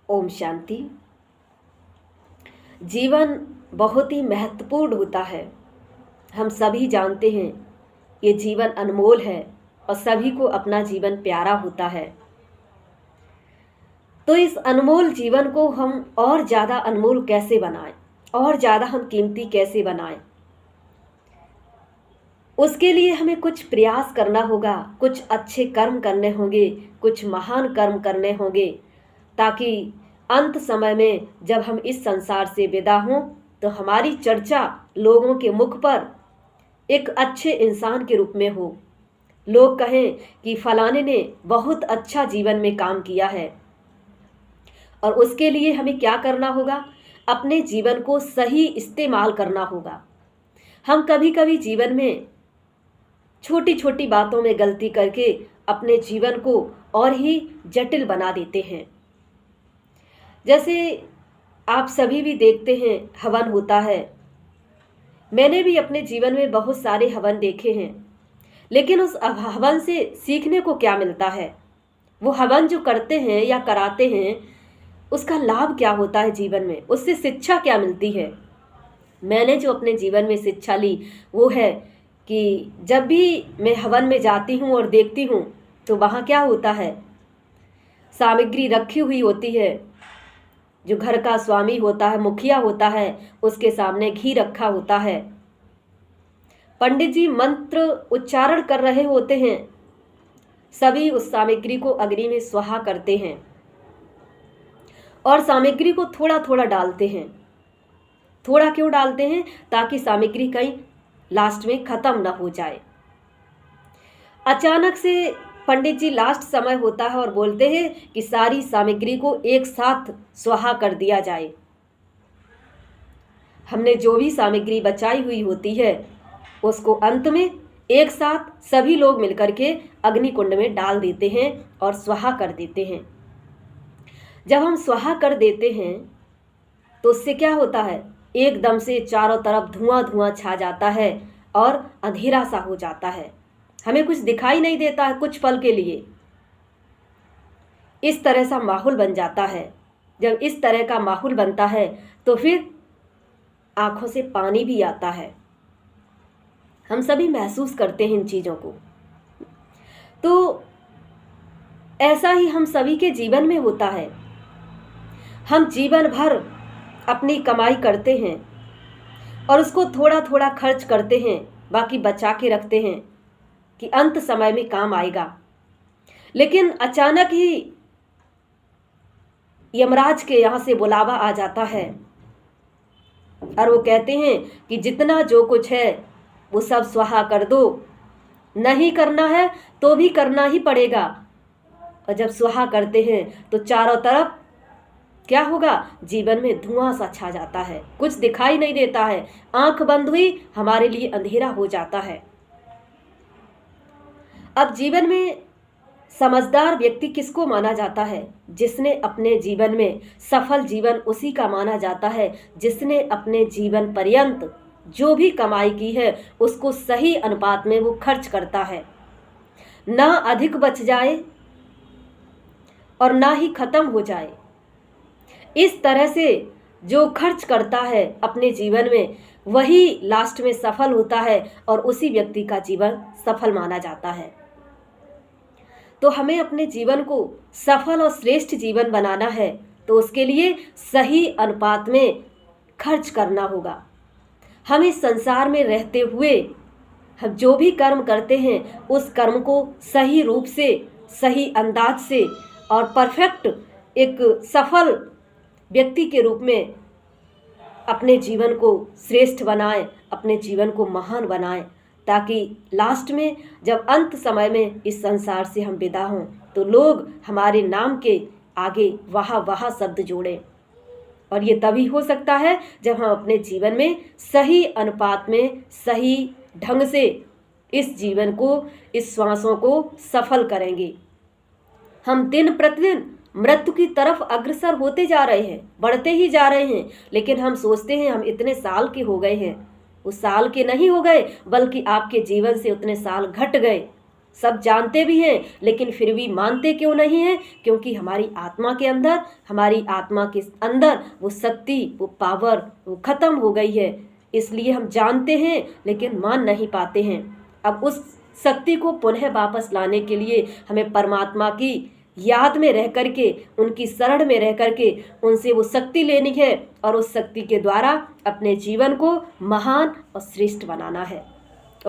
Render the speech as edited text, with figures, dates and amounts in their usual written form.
ओम शांति। जीवन बहुत ही महत्वपूर्ण होता है। हम सभी जानते हैं ये जीवन अनमोल है और सभी को अपना जीवन प्यारा होता है। तो इस अनमोल जीवन को हम और ज़्यादा अनमोल कैसे बनाएं, और ज़्यादा हम कीमती कैसे बनाएं, उसके लिए हमें कुछ प्रयास करना होगा, कुछ अच्छे कर्म करने होंगे, कुछ महान कर्म करने होंगे, ताकि अंत समय में जब हम इस संसार से विदा हों तो हमारी चर्चा लोगों के मुख पर एक अच्छे इंसान के रूप में हो। लोग कहें कि फलाने ने बहुत अच्छा जीवन में काम किया है। और उसके लिए हमें क्या करना होगा? अपने जीवन को सही इस्तेमाल करना होगा। हम कभी कभी जीवन में छोटी छोटी बातों में गलती करके अपने जीवन को और ही जटिल बना देते हैं। जैसे आप सभी भी देखते हैं, हवन होता है। मैंने भी अपने जीवन में बहुत सारे हवन देखे हैं, लेकिन उस हवन से सीखने को क्या मिलता है? वो हवन जो करते हैं या कराते हैं, उसका लाभ क्या होता है जीवन में? उससे शिक्षा क्या मिलती है? मैंने जो अपने जीवन में शिक्षा ली वो है कि जब भी मैं हवन में जाती हूँ और देखती हूँ तो वहाँ क्या होता है, सामग्री रखी हुई होती है। जो घर का स्वामी होता है, मुखिया होता है, उसके सामने घी रखा होता है। पंडित जी मंत्र उच्चारण कर रहे होते हैं। सभी उस सामग्री को अग्नि में स्वाहा करते हैं और सामग्री को थोड़ा थोड़ा डालते हैं। थोड़ा क्यों डालते हैं? ताकि सामग्री कहीं लास्ट में खत्म ना हो जाए। अचानक से पंडित जी लास्ट समय होता है और बोलते हैं कि सारी सामग्री को एक साथ स्वाहा कर दिया जाए। हमने जो भी सामग्री बचाई हुई होती है उसको अंत में एक साथ सभी लोग मिलकर के अग्नि कुंड में डाल देते हैं और स्वाहा कर देते हैं। जब हम स्वाहा कर देते हैं तो उससे क्या होता है? एकदम से चारों तरफ धुआं धुआं छा जाता है और अंधेरा सा हो जाता है। हमें कुछ दिखाई नहीं देता है कुछ पल के लिए। इस तरह सा माहौल बन जाता है। जब इस तरह का माहौल बनता है तो फिर आंखों से पानी भी आता है। हम सभी महसूस करते हैं इन चीज़ों को। तो ऐसा ही हम सभी के जीवन में होता है। हम जीवन भर अपनी कमाई करते हैं और उसको थोड़ा थोड़ा खर्च करते हैं, बाकी बचा के रखते हैं कि अंत समय में काम आएगा। लेकिन अचानक ही यमराज के यहाँ से बुलावा आ जाता है और वो कहते हैं कि जितना जो कुछ है वो सब स्वाहा कर दो। नहीं करना है तो भी करना ही पड़ेगा। और जब स्वाहा करते हैं तो चारों तरफ क्या होगा? जीवन में धुआं सा छा जाता है, कुछ दिखाई नहीं देता है। आंख बंद हुई, हमारे लिए अंधेरा हो जाता है। अब जीवन में समझदार व्यक्ति किसको माना जाता है? जिसने अपने जीवन में सफल जीवन उसी का माना जाता है जिसने अपने जीवन पर्यंत जो भी कमाई की है उसको सही अनुपात में वो खर्च करता है। ना अधिक बच जाए और ना ही खत्म हो जाए। इस तरह से जो खर्च करता है अपने जीवन में वही लास्ट में सफल होता है और उसी व्यक्ति का जीवन सफल माना जाता है। तो हमें अपने जीवन को सफल और श्रेष्ठ जीवन बनाना है तो उसके लिए सही अनुपात में खर्च करना होगा। हम इस संसार में रहते हुए हम जो भी कर्म करते हैं उस कर्म को सही रूप से, सही अंदाज से और परफेक्ट एक सफल व्यक्ति के रूप में अपने जीवन को श्रेष्ठ बनाएं, अपने जीवन को महान बनाएं, ताकि लास्ट में जब अंत समय में इस संसार से हम विदा हों तो लोग हमारे नाम के आगे वाह वाह शब्द जोड़ें। और ये तभी हो सकता है जब हम अपने जीवन में सही अनुपात में, सही ढंग से इस जीवन को, इस श्वासों को सफल करेंगे। हम दिन प्रतिदिन मृत्यु की तरफ अग्रसर होते जा रहे हैं, बढ़ते ही जा रहे हैं, लेकिन हम सोचते हैं हम इतने साल के हो गए हैं। वो साल के नहीं हो गए, बल्कि आपके जीवन से उतने साल घट गए। सब जानते भी हैं, लेकिन फिर भी मानते क्यों नहीं हैं? क्योंकि हमारी आत्मा के अंदर वो शक्ति, वो पावर, वो खत्म हो गई है। इसलिए हम जानते हैं लेकिन मान नहीं पाते हैं। अब उस शक्ति को पुनः वापस लाने के लिए हमें परमात्मा की याद में रह करके, उनकी शरण में रह करके उनसे वो शक्ति लेनी है और उस शक्ति के द्वारा अपने जीवन को महान और श्रेष्ठ बनाना है।